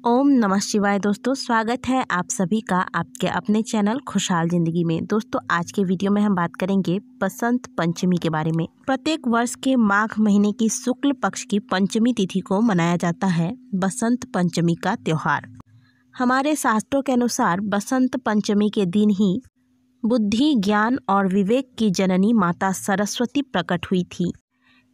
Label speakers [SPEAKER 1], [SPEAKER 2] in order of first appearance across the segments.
[SPEAKER 1] ओम नमः शिवाय। दोस्तों स्वागत है आप सभी का आपके अपने चैनल खुशहाल जिंदगी में। दोस्तों आज के वीडियो में हम बात करेंगे बसंत पंचमी के बारे में। प्रत्येक वर्ष के माघ महीने की शुक्ल पक्ष की पंचमी तिथि को मनाया जाता है बसंत पंचमी का त्योहार। हमारे शास्त्रों के अनुसार बसंत पंचमी के दिन ही बुद्धि, ज्ञान और विवेक की जननी माता सरस्वती प्रकट हुई थी।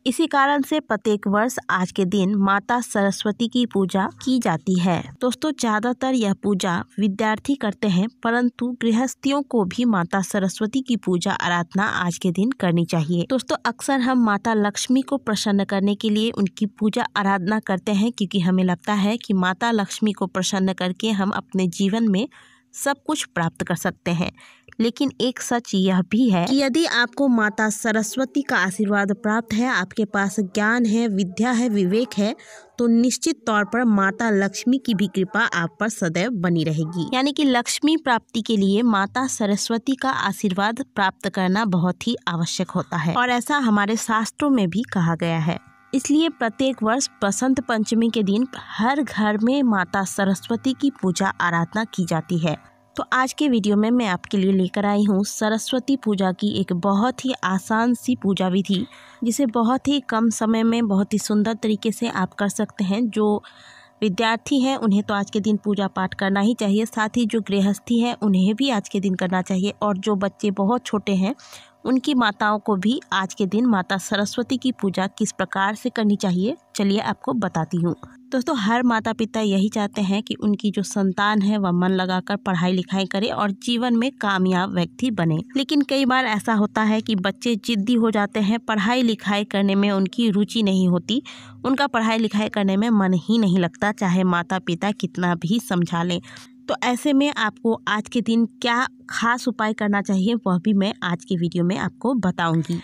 [SPEAKER 1] इसी कारण से प्रत्येक वर्ष आज के दिन माता सरस्वती की पूजा की जाती है। दोस्तों ज़्यादातर यह पूजा विद्यार्थी करते हैं, परंतु गृहस्थियों को भी माता सरस्वती की पूजा आराधना आज के दिन करनी चाहिए। दोस्तों अक्सर हम माता लक्ष्मी को प्रसन्न करने के लिए उनकी पूजा आराधना करते हैं, क्योंकि हमें लगता है कि माता लक्ष्मी को प्रसन्न करके हम अपने जीवन में सब कुछ प्राप्त कर सकते हैं। लेकिन एक सच यह भी है कि यदि आपको माता सरस्वती का आशीर्वाद प्राप्त है, आपके पास ज्ञान है, विद्या है, विवेक है, तो निश्चित तौर पर माता लक्ष्मी की भी कृपा आप पर सदैव बनी रहेगी। यानी कि लक्ष्मी प्राप्ति के लिए माता सरस्वती का आशीर्वाद प्राप्त करना बहुत ही आवश्यक होता है, और ऐसा हमारे शास्त्रों में भी कहा गया है। इसलिए प्रत्येक वर्ष बसंत पंचमी के दिन हर घर में माता सरस्वती की पूजा आराधना की जाती है। तो आज के वीडियो में मैं आपके लिए लेकर आई हूँ सरस्वती पूजा की एक बहुत ही आसान सी पूजा विधि, जिसे बहुत ही कम समय में बहुत ही सुंदर तरीके से आप कर सकते हैं। जो विद्यार्थी हैं उन्हें तो आज के दिन पूजा पाठ करना ही चाहिए, साथ ही जो गृहस्थी हैं उन्हें भी आज के दिन करना चाहिए, और जो बच्चे बहुत छोटे हैं उनकी माताओं को भी आज के दिन माता सरस्वती की पूजा किस प्रकार से करनी चाहिए, चलिए आपको बताती हूँ। दोस्तों हर माता पिता यही चाहते हैं कि उनकी जो संतान है वह मन लगाकर पढ़ाई लिखाई करे और जीवन में कामयाब व्यक्ति बने। लेकिन कई बार ऐसा होता है कि बच्चे जिद्दी हो जाते हैं, पढ़ाई लिखाई करने में उनकी रुचि नहीं होती, उनका पढ़ाई लिखाई करने में मन ही नहीं लगता, चाहे माता पिता कितना भी समझा लें। तो ऐसे में आपको आज के दिन क्या खास उपाय करना चाहिए वह भी मैं आज के वीडियो में आपको बताऊंगी।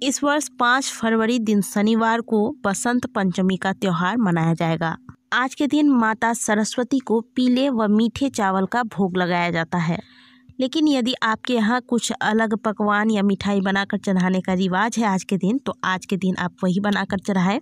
[SPEAKER 1] इस वर्ष 5 फरवरी दिन शनिवार को बसंत पंचमी का त्यौहार मनाया जाएगा। आज के दिन माता सरस्वती को पीले व मीठे चावल का भोग लगाया जाता है। लेकिन यदि आपके यहाँ कुछ अलग पकवान या मिठाई बनाकर चढ़ाने का रिवाज है आज के दिन, तो आज के दिन आप वही बनाकर चढ़ाएं।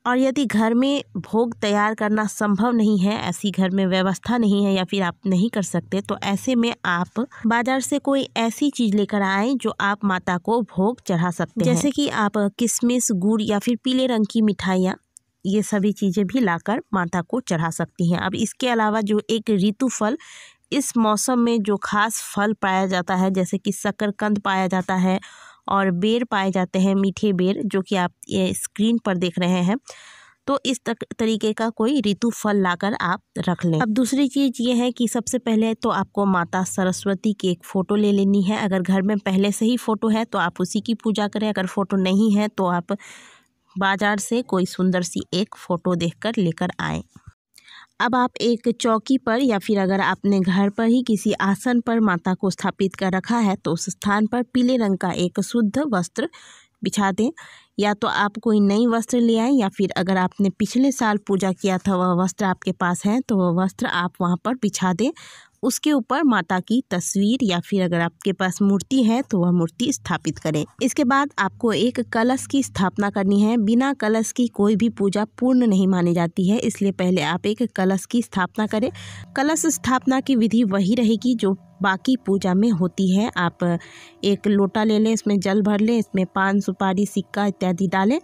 [SPEAKER 1] और यदि घर में भोग तैयार करना संभव नहीं है, ऐसी घर में व्यवस्था नहीं है या फिर आप नहीं कर सकते, तो ऐसे में आप बाजार से कोई ऐसी चीज़ लेकर आएँ जो आप माता को भोग चढ़ा सकते हैं। जैसे कि आप किशमिश, गुड़ या फिर पीले रंग की मिठाइयाँ, ये सभी चीज़ें भी लाकर माता को चढ़ा सकती हैं। अब इसके अलावा जो एक ऋतु फल, इस मौसम में जो खास फल पाया जाता है, जैसे कि शकरकंद पाया जाता है और बेर पाए जाते हैं, मीठे बेर, जो कि आप ये स्क्रीन पर देख रहे हैं, तो इस तरीके का कोई ऋतु फल लाकर आप रख लें। अब दूसरी चीज़ ये है कि सबसे पहले तो आपको माता सरस्वती की एक फ़ोटो ले लेनी है। अगर घर में पहले से ही फ़ोटो है तो आप उसी की पूजा करें, अगर फ़ोटो नहीं है तो आप बाज़ार से कोई सुंदर सी एक फ़ोटो देखकर लेकर आएँ। अब आप एक चौकी पर या फिर अगर आपने घर पर ही किसी आसन पर माता को स्थापित कर रखा है, तो उस स्थान पर पीले रंग का एक शुद्ध वस्त्र बिछा दें। या तो आप कोई नई वस्त्र ले आएँ, या फिर अगर आपने पिछले साल पूजा किया था वह वस्त्र आपके पास है तो वह वस्त्र आप वहाँ पर बिछा दें। उसके ऊपर माता की तस्वीर या फिर अगर आपके पास मूर्ति है तो वह मूर्ति स्थापित करें। इसके बाद आपको एक कलश की स्थापना करनी है। बिना कलश की कोई भी पूजा पूर्ण नहीं मानी जाती है, इसलिए पहले आप एक कलश की स्थापना करें। कलश स्थापना की विधि वही रहेगी जो बाकी पूजा में होती है। आप एक लोटा ले लें, इसमें जल भर लें, इसमें पान, सुपारी, सिक्का इत्यादि डालें।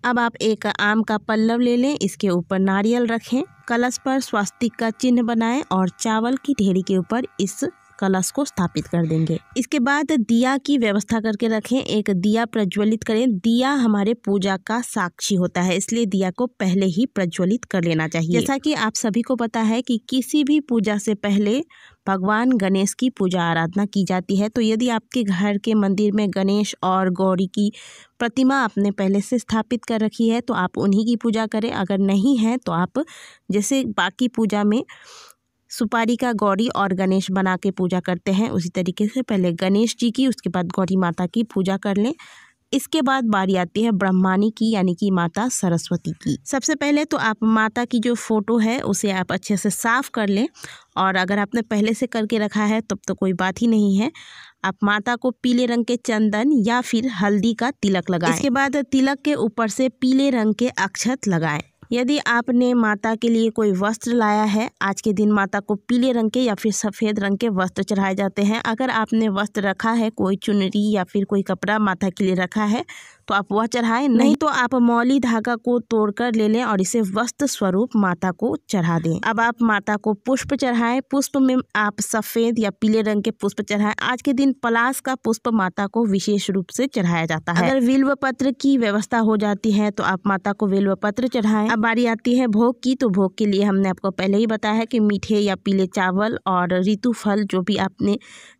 [SPEAKER 1] अब आप एक आम का पल्लव ले लें, इसके ऊपर नारियल रखें, कलश पर स्वास्तिक का चिन्ह बनाएं और चावल की ढेरी के ऊपर इस कलश को स्थापित कर देंगे। इसके बाद दिया की व्यवस्था करके रखें, एक दिया प्रज्वलित करें। दिया हमारे पूजा का साक्षी होता है, इसलिए दिया को पहले ही प्रज्वलित कर लेना चाहिए। जैसा कि आप सभी को पता है कि किसी भी पूजा से पहले भगवान गणेश की पूजा आराधना की जाती है। तो यदि आपके घर के मंदिर में गणेश और गौरी की प्रतिमा आपने पहले से स्थापित कर रखी है तो आप उन्हीं की पूजा करें। अगर नहीं है तो आप जैसे बाकी पूजा में सुपारी का गौरी और गणेश बना के पूजा करते हैं, उसी तरीके से पहले गणेश जी की, उसके बाद गौरी माता की पूजा कर लें। इसके बाद बारी आती है ब्रह्मानी की, यानी कि माता सरस्वती की। सबसे पहले तो आप माता की जो फ़ोटो है उसे आप अच्छे से साफ़ कर लें, और अगर आपने पहले से करके रखा है तब तो कोई बात ही नहीं है। आप माता को पीले रंग के चंदन या फिर हल्दी का तिलक लगाएं। इसके बाद तिलक के ऊपर से पीले रंग के अक्षत लगाएं। यदि आपने माता के लिए कोई वस्त्र लाया है, आज के दिन माता को पीले रंग के या फिर सफ़ेद रंग के वस्त्र चढ़ाए जाते हैं। अगर आपने वस्त्र रखा है, कोई चुनरी या फिर कोई कपड़ा माता के लिए रखा है, तो आप वह चढ़ाएं, नहीं तो आप मौली धागा को तोड़कर ले लें और इसे वस्त्र स्वरूप माता को चढ़ा दें। अब आप माता को पुष्प चढ़ाएं। पुष्प में आप सफ़ेद या पीले रंग के पुष्प चढ़ाएं। आज के दिन पलाश का पुष्प माता को विशेष रूप से चढ़ाया जाता है। अगर बिल्व पत्र की व्यवस्था हो जाती है तो आप माता को बिल्व पत्र चढ़ाएं। अब बारी आती है भोग की, तो भोग के लिए हमने आपको पहले ही बताया है कि मीठे या पीले चावल और ऋतु फल जो भी आपने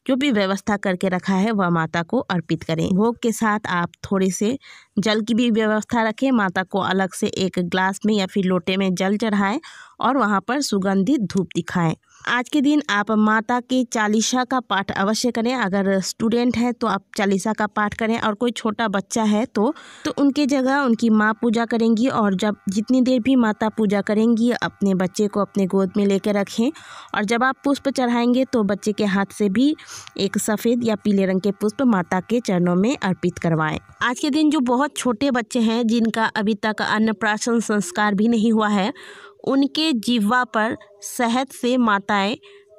[SPEAKER 1] व्यवस्था करके रखा है वह माता को अर्पित करें। भोग के साथ आप थोड़े से जल की भी व्यवस्था रखें। माता को अलग से एक ग्लास में या फिर लोटे में जल चढ़ाएं और वहां पर सुगंधित धूप दिखाएं। आज के दिन आप माता के चालीसा का पाठ अवश्य करें। अगर स्टूडेंट है तो आप चालीसा का पाठ करें, और कोई छोटा बच्चा है तो उनके जगह उनकी माँ पूजा करेंगी। और जब जितनी देर भी माता पूजा करेंगी, अपने बच्चे को अपने गोद में लेकर रखें। और जब आप पुष्प चढ़ाएंगे तो बच्चे के हाथ से भी एक सफ़ेद या पीले रंग के पुष्प माता के चरणों में अर्पित करवाएं। आज के दिन जो बहुत छोटे बच्चे हैं, जिनका अभी तक अन्नप्राशन संस्कार भी नहीं हुआ है, उनके जिह्वा पर शहद से माताएं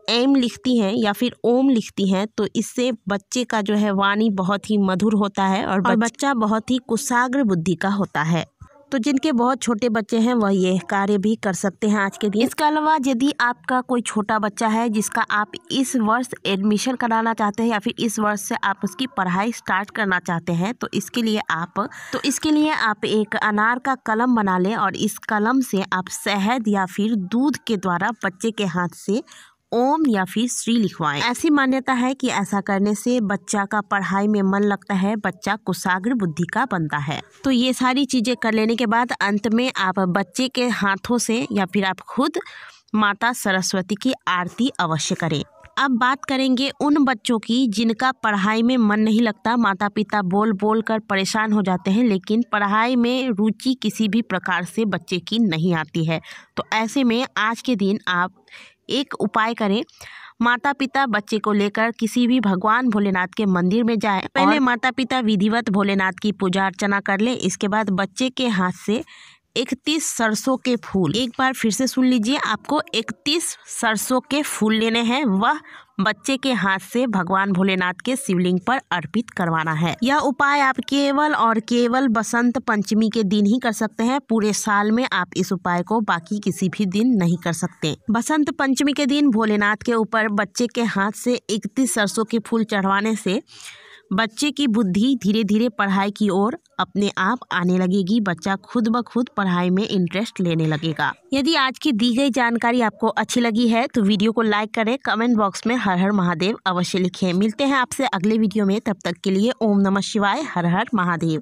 [SPEAKER 1] एम लिखती हैं या फिर ओम लिखती हैं, तो इससे बच्चे का जो है वाणी बहुत ही मधुर होता है और बच्चा बहुत ही कुशाग्र बुद्धि का होता है। तो जिनके बहुत छोटे बच्चे हैं वह ये कार्य भी कर सकते हैं आज के दिन। इसके अलावा यदि आपका कोई छोटा बच्चा है जिसका आप इस वर्ष एडमिशन कराना चाहते हैं या फिर इस वर्ष से आप उसकी पढ़ाई स्टार्ट करना चाहते हैं, तो इसके लिए आप एक अनार का कलम बना लें और इस कलम से आप शहद या फिर दूध के द्वारा बच्चे के हाथ से ओम या फिर श्री लिखवाएं। ऐसी मान्यता है कि ऐसा करने से बच्चा का पढ़ाई में मन लगता है, बच्चा कुशाग्र बुद्धि का बनता है। तो ये सारी चीज़ें कर लेने के बाद अंत में आप बच्चे के हाथों से या फिर आप खुद माता सरस्वती की आरती अवश्य करें। अब बात करेंगे उन बच्चों की जिनका पढ़ाई में मन नहीं लगता। माता पिता बोल बोल कर परेशान हो जाते हैं, लेकिन पढ़ाई में रुचि किसी भी प्रकार से बच्चे की नहीं आती है। तो ऐसे में आज के दिन आप एक उपाय करें। माता पिता बच्चे को लेकर किसी भी भगवान भोलेनाथ के मंदिर में जाएं। पहले माता पिता विधिवत भोलेनाथ की पूजा अर्चना कर लें। इसके बाद बच्चे के हाथ से 31 सरसों के फूल, एक बार फिर से सुन लीजिए, आपको 31 सरसों के फूल लेने हैं। वह बच्चे के हाथ से भगवान भोलेनाथ के शिवलिंग पर अर्पित करवाना है। यह उपाय आप केवल और केवल बसंत पंचमी के दिन ही कर सकते हैं। पूरे साल में आप इस उपाय को बाकी किसी भी दिन नहीं कर सकते। बसंत पंचमी के दिन भोलेनाथ के ऊपर बच्चे के हाथ से 31 सरसों के फूल चढ़वाने से बच्चे की बुद्धि धीरे धीरे पढ़ाई की ओर अपने आप आने लगेगी। बच्चा खुद ब खुद पढ़ाई में इंटरेस्ट लेने लगेगा। यदि आज की दी गई जानकारी आपको अच्छी लगी है तो वीडियो को लाइक करें, कमेंट बॉक्स में हर हर महादेव अवश्य लिखें। मिलते हैं आपसे अगले वीडियो में, तब तक के लिए ओम नमः शिवाय, हर हर महादेव।